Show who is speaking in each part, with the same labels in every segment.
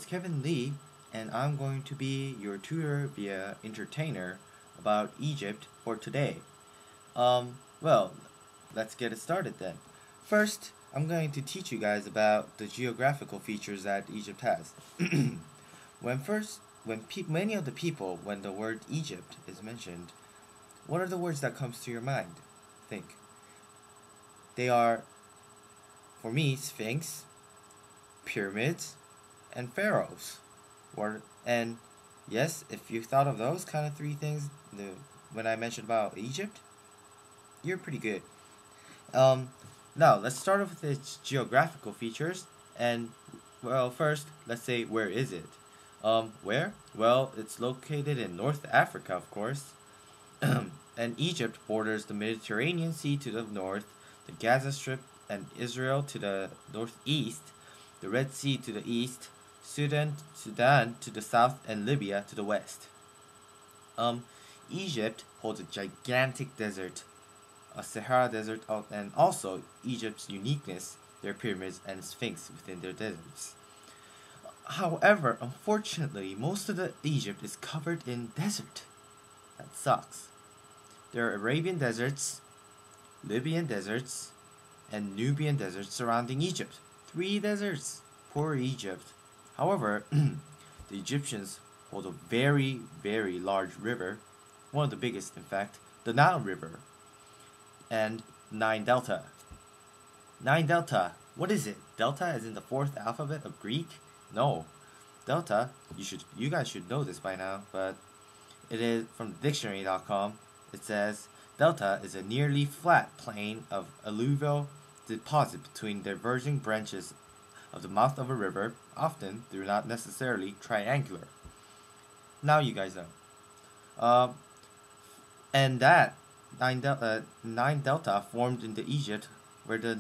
Speaker 1: Kevin Lee, and I'm going to be your tutor via entertainer about Egypt for today. Well, let's get it started then. First, I'm going to teach you guys about the geographical features that Egypt has. Many of the people, when the word Egypt is mentioned, what are the words that comes to your mind? Think. They are, for me, Sphinx, pyramids, and pharaohs. And yes, if you thought of those kind of three things when I mentioned about Egypt, you're pretty good. Um, Now let's start off with its geographical features. And well, first let's say where is it? Where? Well, it's located in North Africa, of course. And Egypt borders the Mediterranean Sea to the north, the Gaza Strip and Israel to the northeast, the Red Sea to the east, Sudan to the south, and Libya to the west. Um, Egypt holds a gigantic desert, a Sahara Desert, and also Egypt's uniqueness, their pyramids and sphinx within their deserts. However, unfortunately, most of the Egypt is covered in desert. That sucks. There are Arabian deserts, Libyan deserts, and Nubian deserts surrounding Egypt. Three deserts. Poor Egypt. However, the Egyptians hold a very, very large river, one of the biggest, in fact, the Nile River, and Nine Delta. Nine Delta. What is it? Delta is in the fourth alphabet of Greek? No. Delta, you guys should know this by now, but it is from dictionary.com. It says delta is a nearly flat plain of alluvial deposit between diverging branches of the mouth of a river, often though not necessarily triangular. Now you guys know. Uh, and that Nine Delta formed in the Egypt where the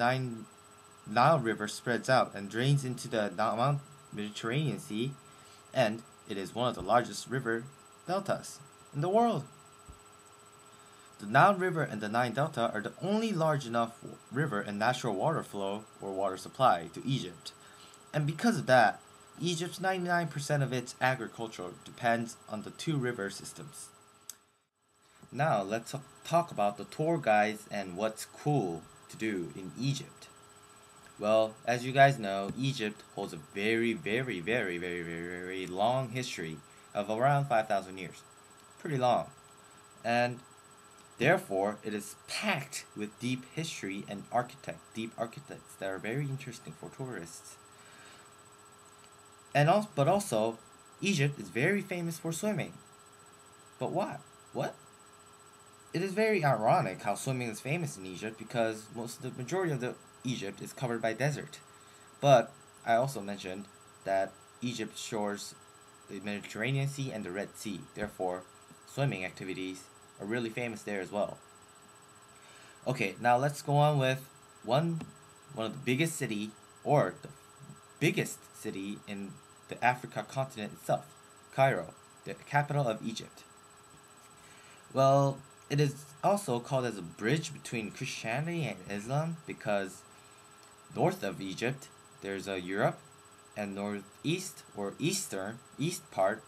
Speaker 1: Nile River spreads out and drains into the Mediterranean Sea, and it is one of the largest river deltas in the world. The Nile River and the Nile Delta are the only large enough river and natural water flow or water supply to Egypt. And because of that, Egypt's 99% of its agriculture depends on the two river systems. Now let's talk about the tour guides and what's cool to do in Egypt. Well, as you guys know, Egypt holds a very, very, very, very, very, very long history of around 5,000 years. Pretty long. And therefore, it is packed with deep history and deep architects that are very interesting for tourists. But also, Egypt is very famous for swimming. But why? What? It is very ironic how swimming is famous in Egypt because the majority of the Egypt is covered by desert. But I also mentioned that Egypt shores the Mediterranean Sea and the Red Sea. Therefore, swimming activities are really famous there as well. Okay, now let's go on with one of the biggest city or the biggest city in the Africa continent itself, Cairo, the capital of Egypt. Well, it is also called as a bridge between Christianity and Islam because north of Egypt there's a Europe, and northeast or east part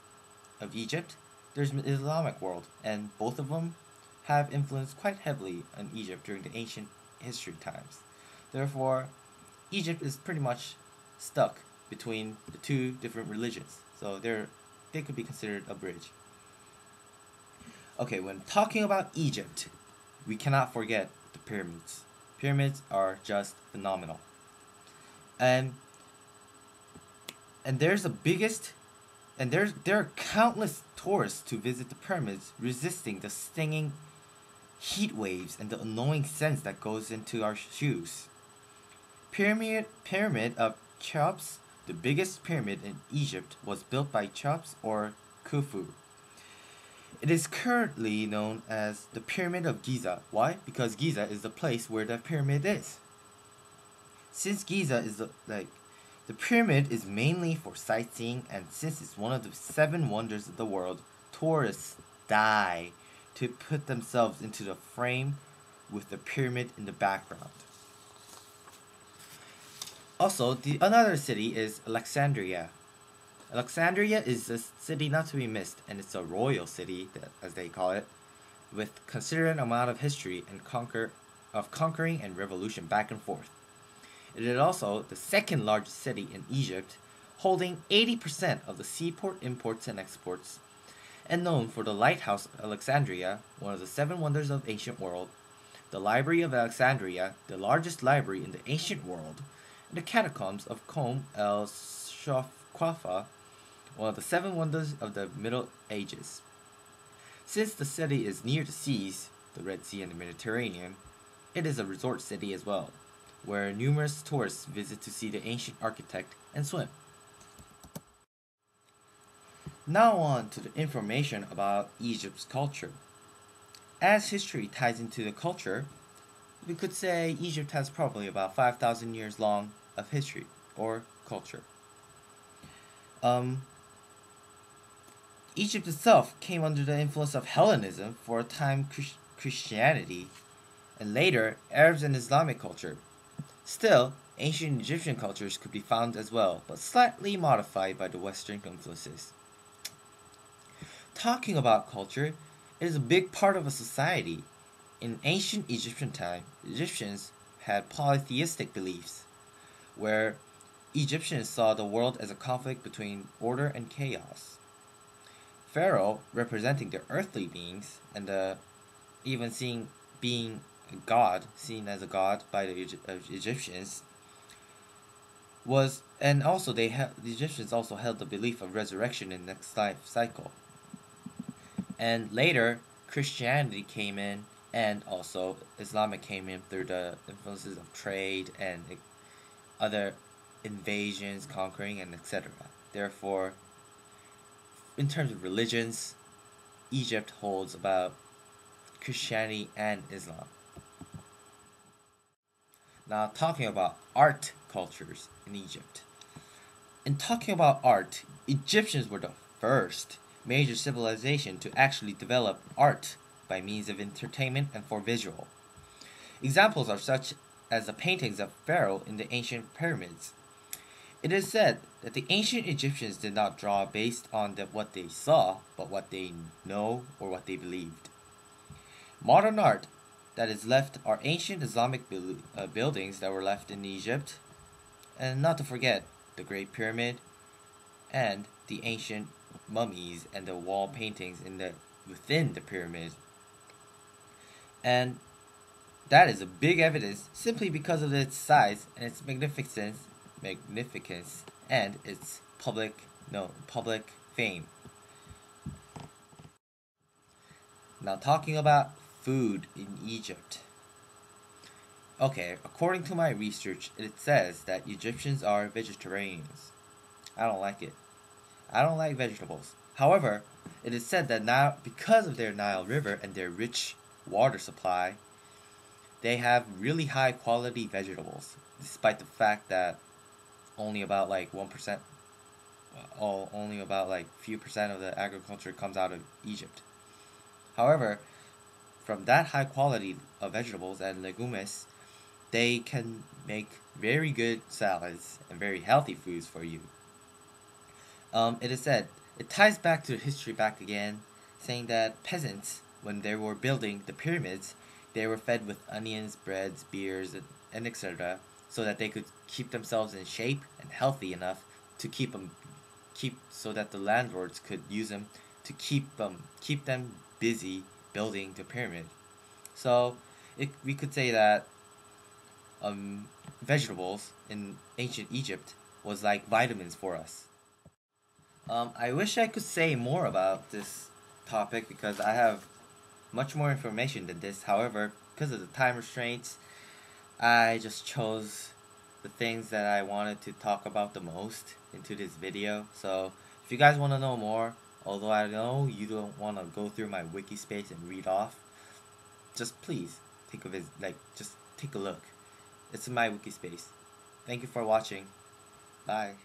Speaker 1: of Egypt there's an Islamic world, and both of them have influenced quite heavily on Egypt during the ancient history times. Therefore, Egypt is pretty much stuck between the two different religions, so they could be considered a bridge. Okay, when talking about Egypt, we cannot forget the pyramids. Pyramids are just phenomenal. And there's the biggest and there are countless tourists to visit the pyramids, resisting the stinging heat waves and the annoying scents that goes into our shoes. Pyramid of Cheops, the biggest pyramid in Egypt, was built by Cheops or Khufu. It is currently known as the Pyramid of Giza. Why? Because Giza is the place where the pyramid is. Since Giza is the pyramid is mainly for sightseeing, and since it's one of the seven wonders of the world, tourists die to put themselves into the frame with the pyramid in the background. Also, the another city is Alexandria. Alexandria is a city not to be missed, and it's a royal city, as they call it, with considerable amount of history and conquering and revolution back and forth. It is also the second largest city in Egypt, holding 80% of the seaport imports and exports, and known for the Lighthouse of Alexandria, one of the seven wonders of the ancient world, the Library of Alexandria, the largest library in the ancient world, and the catacombs of Qom el-Shawqafa, one of the seven wonders of the Middle Ages. Since the city is near the seas, the Red Sea and the Mediterranean, it is a resort city as well, where numerous tourists visit to see the ancient architect and swim. Now on to the information about Egypt's culture. As history ties into the culture, we could say Egypt has probably about 5,000 years long of history or culture. Egypt itself came under the influence of Hellenism, for a time Christianity, and later Arabs and Islamic culture. Still, ancient Egyptian cultures could be found as well, but slightly modified by the Western influences. Talking about culture, it is a big part of a society. In ancient Egyptian time, Egyptians had polytheistic beliefs, where Egyptians saw the world as a conflict between order and chaos. Pharaoh, representing the earthly beings, and even being a god, seen as a god by the Egyptians, and also the Egyptians also held the belief of resurrection in the next life cycle. And later, Christianity came in, and also Islamic came in through the influences of trade and other invasions, conquering, and etc. Therefore, in terms of religions, Egypt holds about Christianity and Islam. Now, talking about art cultures in Egypt. In talking about art, Egyptians were the first major civilization to actually develop art by means of entertainment and for visual. Examples are such as the paintings of Pharaoh in the ancient pyramids. It is said that the ancient Egyptians did not draw based on what they saw, but what they know or what they believed. Modern art that is left are ancient Islamic buildings that were left in Egypt, and not to forget the Great Pyramid and the ancient mummies and the wall paintings within the pyramid. And that is a big evidence simply because of its size and its magnificence and its public fame. Now, talking about food in Egypt. Okay, according to my research, it says that Egyptians are vegetarians. I don't like it. I don't like vegetables. However, it is said that now, because of their Nile River and their rich water supply, they have really high quality vegetables, despite the fact that only about like 1%, only about like few percent of the agriculture comes out of Egypt. However, from that high quality of vegetables and legumes, they can make very good salads and very healthy foods for you. It is said, it ties back to the history back again, saying that peasants, when they were building the pyramids, they were fed with onions, breads, beers, and etc., so that they could keep themselves in shape and healthy enough to so that the landlords could use them to keep them busy building the pyramid. So we could say that vegetables in ancient Egypt was like vitamins for us. I wish I could say more about this topic because I have much more information than this. However, because of the time restraints, I just chose the things that I wanted to talk about the most into this video. So if you guys want to know more, although I know you don't want to go through my wiki space and read off, just please take a look. It's in my wiki space. Thank you for watching. Bye.